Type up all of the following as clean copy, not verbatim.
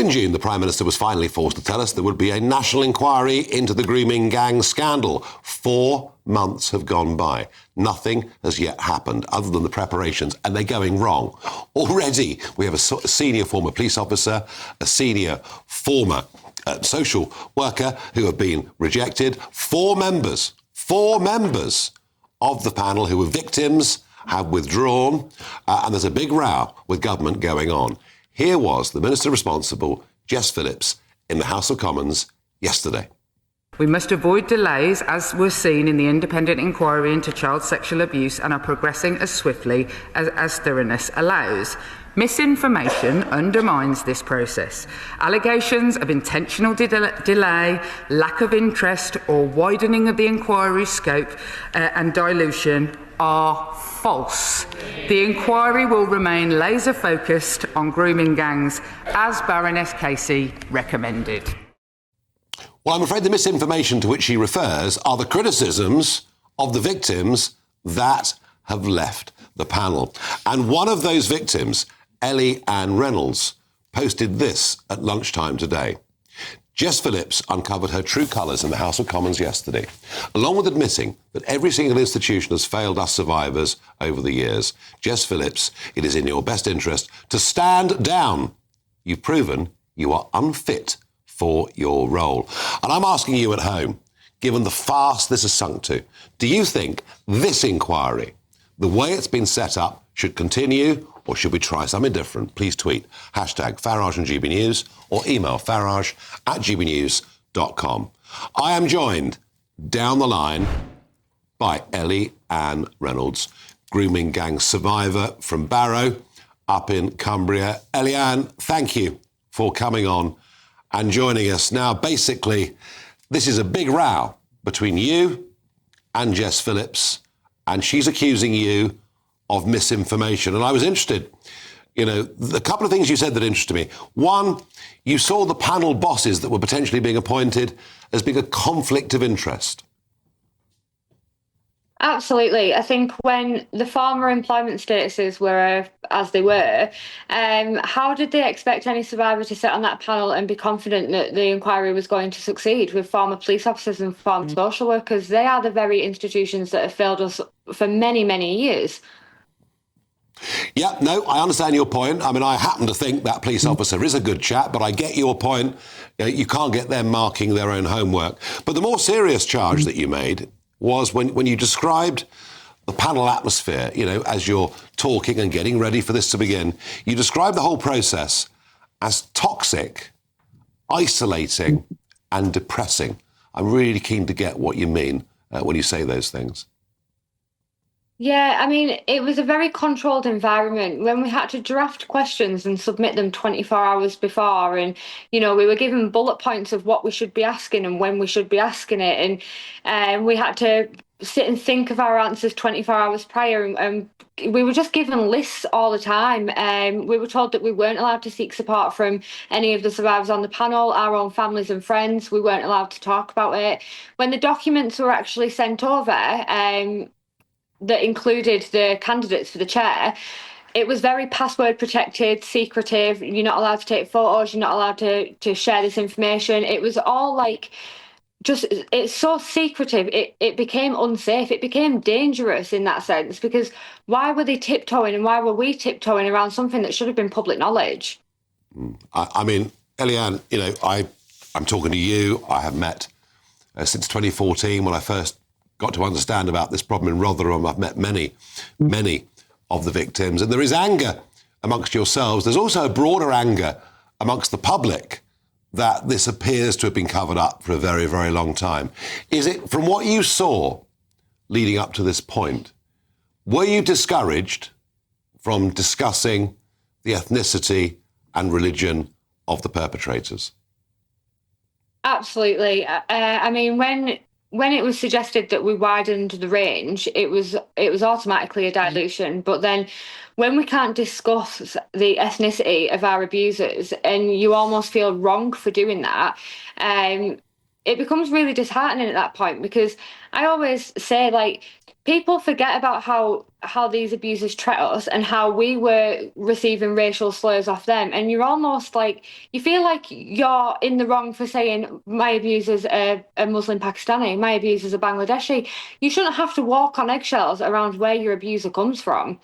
in June, the Prime Minister was finally forced to tell us there would be a national inquiry into the grooming gang scandal. 4 months have gone by. Nothing has yet happened other than the preparations, and they're going wrong. Already, we have a senior former police officer, a senior former social worker who have been rejected. Four members of the panel who were victims have withdrawn, and there's a big row with government going on. Here was the Minister responsible, Jess Phillips, in the House of Commons yesterday. We must avoid delays, as was seen in the independent inquiry into child sexual abuse, and are progressing as swiftly as thoroughness allows. Misinformation undermines this process. Allegations of intentional delay, lack of interest, or widening of the inquiry's scope and dilution are false. The inquiry will remain laser-focused on grooming gangs, as Baroness Casey recommended. Well, I'm afraid the misinformation to which she refers are the criticisms of the victims that have left the panel. And one of those victims, Ellie Ann Reynolds, posted this at lunchtime today. Jess Phillips uncovered her true colours in the House of Commons yesterday, along with admitting that every single institution has failed us survivors over the years. Jess Phillips, it is in your best interest to stand down. You've proven you are unfit for your role. And I'm asking you at home, given the farce this has sunk to, do you think this inquiry, the way it's been set up, should continue, or should we try something different? Please tweet #Farage and GB News or email farage@gbnews.com. I am joined down the line by Ellie Ann Reynolds, grooming gang survivor from Barrow up in Cumbria. Ellie Ann, thank you for coming on and joining us. Now, basically, this is a big row between you and Jess Phillips, and she's accusing you of misinformation. And I was interested, a couple of things you said that interested me. One, you saw the panel bosses that were potentially being appointed as being a conflict of interest. Absolutely. I think when the former employment statuses were as they were, how did they expect any survivor to sit on that panel and be confident that the inquiry was going to succeed with former police officers and former social workers? They are the very institutions that have failed us for many, many years. Yeah, no, I understand your point. I mean, I happen to think that police officer is a good chap, but I get your point. You can't get them marking their own homework. But the more serious charge that you made was when you described the panel atmosphere, as you're talking and getting ready for this to begin, you described the whole process as toxic, isolating and depressing. I'm really keen to get what you mean when you say those things. Yeah, I mean, it was a very controlled environment when we had to draft questions and submit them 24 hours before. And, we were given bullet points of what we should be asking and when we should be asking it. And we had to sit and think of our answers 24 hours prior. And we were just given lists all the time. We were told that we weren't allowed to seek support from any of the survivors on the panel, our own families and friends. We weren't allowed to talk about it. When the documents were actually sent over, that included the candidates for the chair, it was very password protected, secretive. You're not allowed to take photos. You're not allowed to share this information. It was all it's so secretive. It became unsafe. It became dangerous in that sense, because why were they tiptoeing and why were we tiptoeing around something that should have been public knowledge? I mean, Ellie Ann, I'm talking to you. I have met since 2014 when I first got to understand about this problem in Rotherham. I've met many of the victims, and there is anger amongst yourselves. There's also a broader anger amongst the public that this appears to have been covered up for a very, very long time. Is it, from what you saw leading up to this point, were you discouraged from discussing the ethnicity and religion of the perpetrators? Absolutely. I mean, when it was suggested that we widened the range, it was automatically a dilution. But then when we can't discuss the ethnicity of our abusers and you almost feel wrong for doing that, it becomes really disheartening at that point, because I always say, people forget about how these abusers treat us and how we were receiving racial slurs off them. And you're almost like, you feel like you're in the wrong for saying my abuser's a Muslim Pakistani, my abuser's a Bangladeshi. You shouldn't have to walk on eggshells around where your abuser comes from.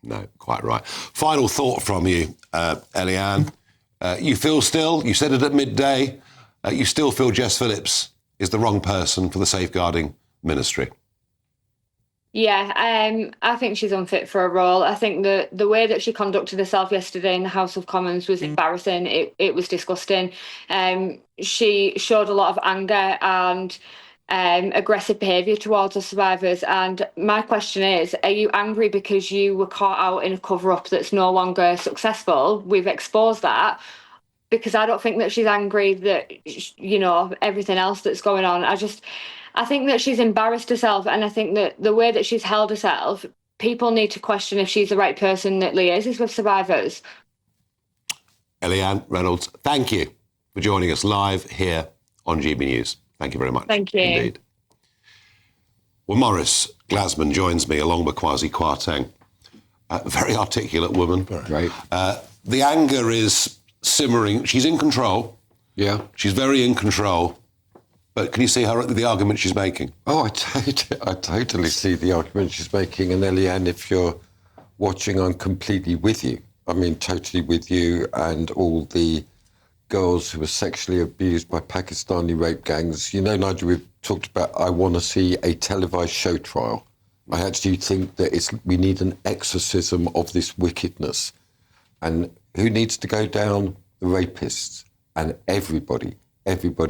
No, quite right. Final thought from you, Eliane. You said it at midday, you still feel Jess Phillips is the wrong person for the safeguarding ministry? Yeah, I think she's unfit for a role. I think the way that she conducted herself yesterday in the House of Commons was embarrassing. It was disgusting. She showed a lot of anger and aggressive behaviour towards the survivors. And my question is, are you angry because you were caught out in a cover-up that's no longer successful? We've exposed that. Because I don't think that she's angry that, everything else that's going on. I think that she's embarrassed herself, and I think that the way that she's held herself, people need to question if she's the right person that liaises with survivors. Eliane Reynolds, thank you for joining us live here on GB News. Thank you very much. Thank you. Indeed. Well, Maurice Glasman joins me along with Kwasi Kwarteng. A very articulate woman. Right. The anger is simmering. She's in control. Yeah. She's very in control. But can you see the argument she's making? Oh, I totally see the argument she's making. And Eliane, if you're watching, I'm completely with you. I mean, totally with you and all the girls who were sexually abused by Pakistani rape gangs. You know, Nigel, we've talked about, I want to see a televised show trial. I actually think that we need an exorcism of this wickedness. And who needs to go down? The rapists and everybody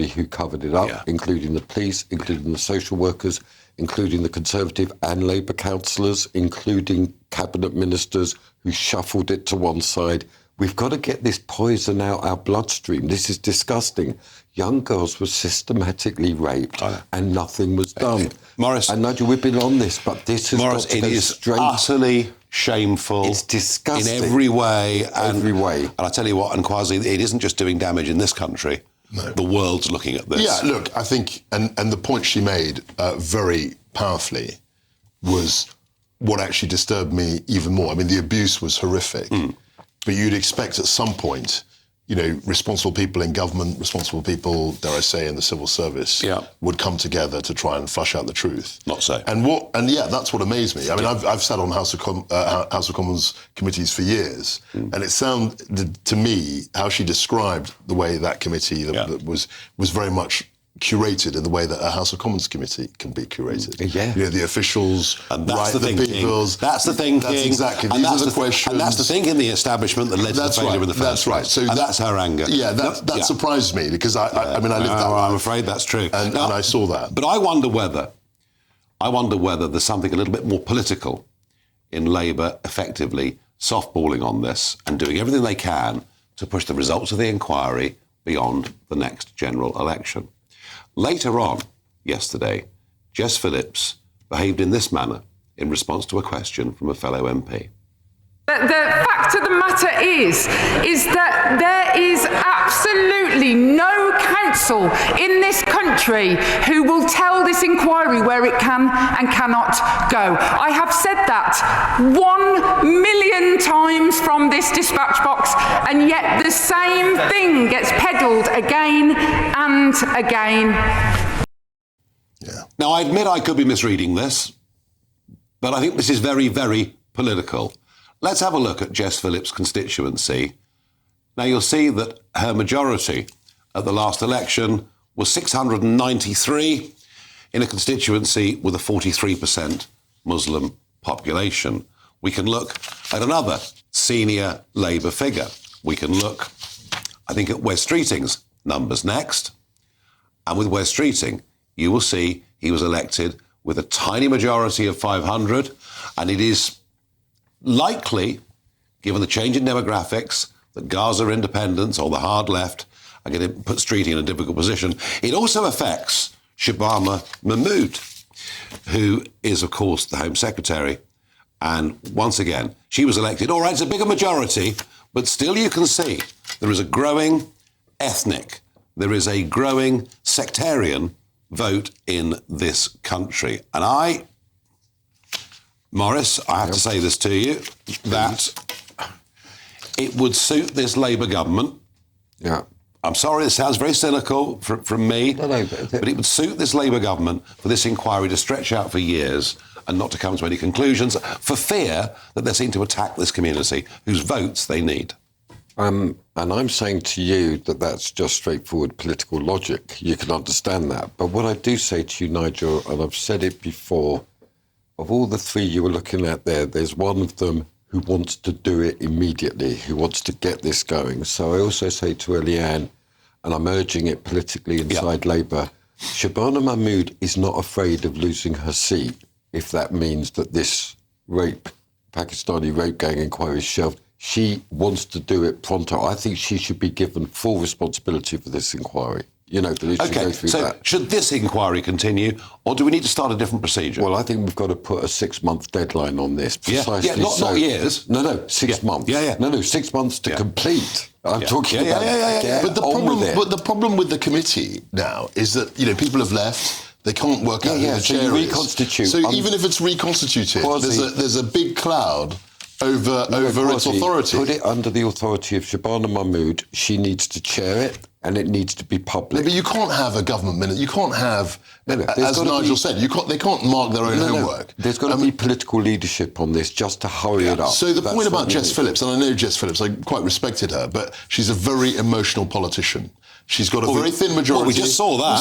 who covered it up, including the police, including the social workers, including the Conservative and Labour councillors, including cabinet ministers who shuffled it to one side. We've got to get this poison out our bloodstream. This is disgusting. Young girls were systematically raped and nothing was done. Maurice, and Nigel, we've been on this, but this has got to go straight. Utterly shameful. It's disgusting. In every way. And I tell you what, and Kwasi, it isn't just doing damage in this country. No. The world's looking at this. Yeah, look, I think, and the point she made very powerfully was what actually disturbed me even more. I mean, the abuse was horrific, but you'd expect at some point, responsible people in government, responsible people, dare I say, in the civil service, would come together to try and flush out the truth. Not so. And that's what amazed me. I mean, I've sat on House of Commons committees for years, and it sounded to me how she described the way that committee that was very much curated in the way that a House of Commons committee can be curated. Yeah. The officials, and that's the thinking. That's the thinking. That's exactly. These are the questions. And that's the thinking in the establishment that led to the failure in the first place. So that's her anger. Yeah, that surprised me because I lived that life. I'm afraid that's true. And I saw that. But I wonder whether there's something a little bit more political in Labour effectively softballing on this and doing everything they can to push the results of the inquiry beyond the next general election. Later on, yesterday, Jess Phillips behaved in this manner in response to a question from a fellow MP. The fact of the matter is that there is absolutely no council in this country who will tell this inquiry where it can and cannot go. I have said that 1,000,000 times from this dispatch box, and yet the same thing gets peddled again and again. Yeah. Now, I admit I could be misreading this, but I think this is very, very political. Let's have a look at Jess Phillips' constituency. Now, you'll see that her majority at the last election was 693 in a constituency with a 43% Muslim population. We can look at another senior Labour figure. We can look, I think, at Wes Streeting's numbers next. And with Wes Streeting, you will see he was elected with a tiny majority of 500, and it is likely, given the change in demographics, that Gaza independents or the hard left are going to put Streeting in a difficult position. It also affects Shabama Mahmood, who is, of course, the Home Secretary. And once again, she was elected. All right, it's a bigger majority, but still you can see there is a growing ethnic, there is a growing sectarian vote in this country. And I Morris, I have to say this to you, that it would suit this Labour government. Yeah. I'm sorry, it sounds very cynical from me, No, but it would suit this Labour government for this inquiry to stretch out for years and not to come to any conclusions for fear that they're seen to attack this community whose votes they need. And I'm saying to you that that's just straightforward political logic. You can understand that. But what I do say to you, Nigel, and I've said it before, of all the three you were looking at there, there's one of them who wants to do it immediately, who wants to get this going. So I also say to Eliane, and I'm urging it politically inside Labour, Shabana Mahmood is not afraid of losing her seat if that means that this Pakistani rape gang inquiry is shelved. She wants to do it pronto. I think she should be given full responsibility for this inquiry. You know, that it should go through that. Should this inquiry continue, or do we need to start a different procedure? Well, I think we've got to put a 6-month deadline on this. Precisely. Not years. No, 6 months. Yeah. No, 6 months to complete. I'm talking about. But the problem with the committee now is that people have left. They can't work out who the chair is. Reconstitute. So even if it's reconstituted, there's a big cloud over its authority. Put it under the authority of Shabana Mahmood. She needs to chair it, and it needs to be public. No, but you can't have a government minute. You can't have, as Nigel said, they can't mark their own homework. There's got to be political leadership on this just to hurry it up. So the point about Jess Phillips, and I know Jess Phillips, I quite respected her, but she's a very emotional politician. She's got a very thin majority. Well, we just saw that.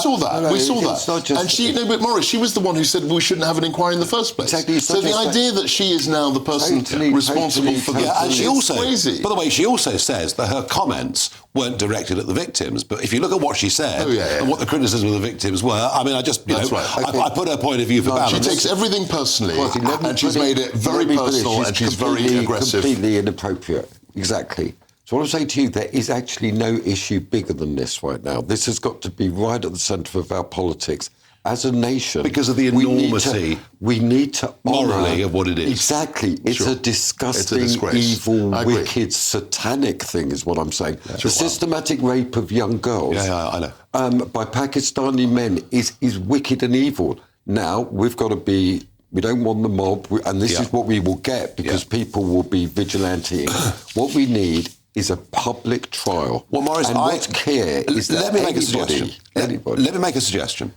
We saw that. And but Morris, she was the one who said we shouldn't have an inquiry in the first place. Exactly. So the idea that she is now the person responsible for the... and she also, crazy. By the way, she also says that her comments weren't directed at the victims. But if you look at what she said and what the criticism of the victims were, I mean, I just, I put her point of view for balance. She takes everything personally, and she's made it very personal, and she's very aggressive. Completely inappropriate. Exactly. So what I'm saying to you, there is actually no issue bigger than this right now. This has got to be right at the centre of our politics. As a nation... Because of the enormity... We need to morally of what it is. Exactly. It's a disgusting, evil, wicked, satanic thing is what I'm saying. The systematic rape of young girls I know. By Pakistani men is wicked and evil. Now, we've got to be... We don't want the mob, and this is what we will get because people will be vigilanteing. What we need is a public trial. Well, Morris, what's clear is that let me make a suggestion. Let me make a suggestion.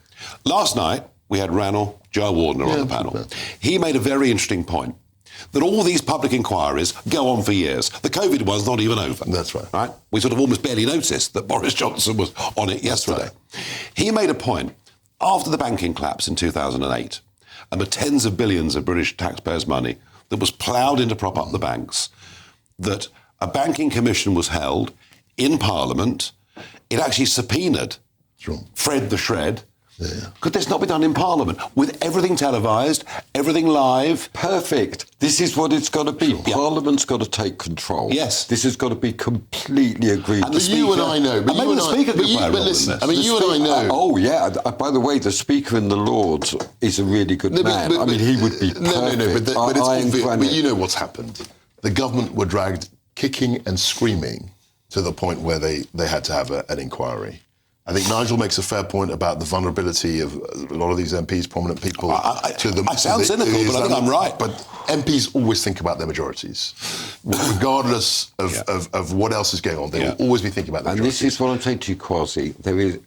Last night, we had Ranel Joe Wardner on the panel. He made a very interesting point, that all these public inquiries go on for years. The COVID one's not even over. That's right. We sort of almost barely noticed that Boris Johnson was on it yesterday. He made a point, after the banking collapse in 2008, and the tens of billions of British taxpayers' money that was ploughed in to prop up the banks, that a banking commission was held in Parliament. It actually subpoenaed Fred the Shred. Could this not be done in Parliament? With everything televised, everything live? Perfect. This is what it's got to be. Parliament's got to take control. Yes. This has got to be completely agreed. But you and I know. But listen, I mean, you and I know. By the way, the Speaker in the Lords is a really good man. He would be perfect. But it's obvious. But you know what's happened. The government were dragged kicking and screaming to the point where they had to have an inquiry. I think Nigel makes a fair point about the vulnerability of a lot of these MPs, prominent people. I sound cynical, but I think I'm right. But MPs always think about their majorities. Regardless of what else is going on, they will always be thinking about their majorities. And this is what I'm saying to you, Kwasi.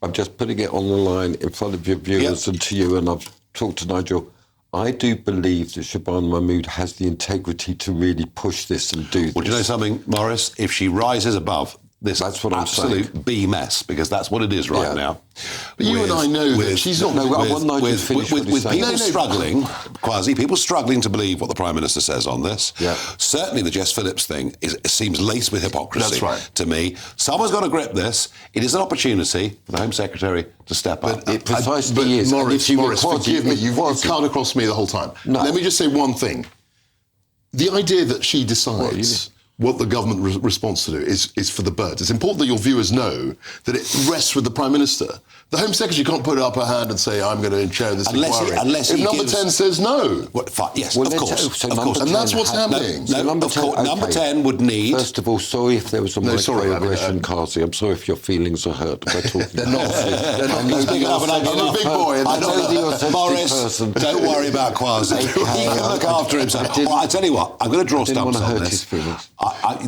I'm just putting it on the line in front of your viewers and to you, and I've talked to Nigel. I do believe that Shabana Mahmood has the integrity to really push this and do this. Well, do you know something, Morris? If she rises above this absolute B mess, because that's what it is right now. But you and I know that she's not... With people struggling, Kwasi, people struggling to believe what the Prime Minister says on this. Certainly the Jess Phillips thing seems laced with hypocrisy to me. Someone's got to grip this. It is an opportunity for the Home Secretary to step up. It precisely is. Morris, forgive me, you've come across me the whole time. Let me just say one thing. The idea that she decides what the government response to do is for the birds. It's important that your viewers know that it rests with the Prime Minister. The Home Secretary can't put up her hand and say, I'm going to chair this inquiry. If number 10 says no. Yes, of course. And that's what's happening. Number 10 would need... First of all, sorry if there was a microaggression, Kazi. I'm sorry if your feelings are hurt by talking. They're not. I'm a big boy. Morris, don't worry about Kwasi. He can look after himself. I tell you what, I'm going to draw stumps on this.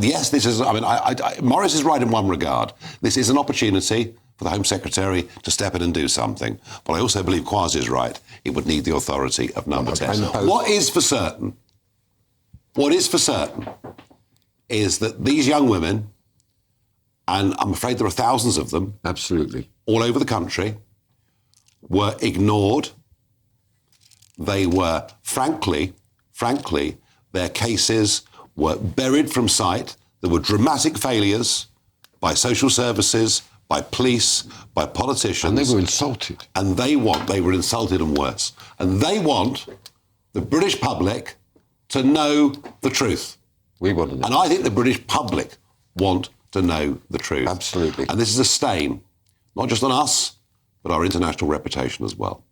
Yes, this is... Morris is right in one regard. This is an opportunity for the Home Secretary to step in and do something. But I also believe Kwasi is right. It would need the authority of number 10. What is for certain is that these young women, and I'm afraid there are thousands of them, absolutely, all over the country, were ignored. They were, frankly, their cases were buried from sight. There were dramatic failures by social services, by police, by politicians. And they were insulted. And they were insulted and worse. And they want the British public to know the truth. We want to know. And I think the British public want to know the truth. Absolutely. And this is a stain, not just on us, but our international reputation as well.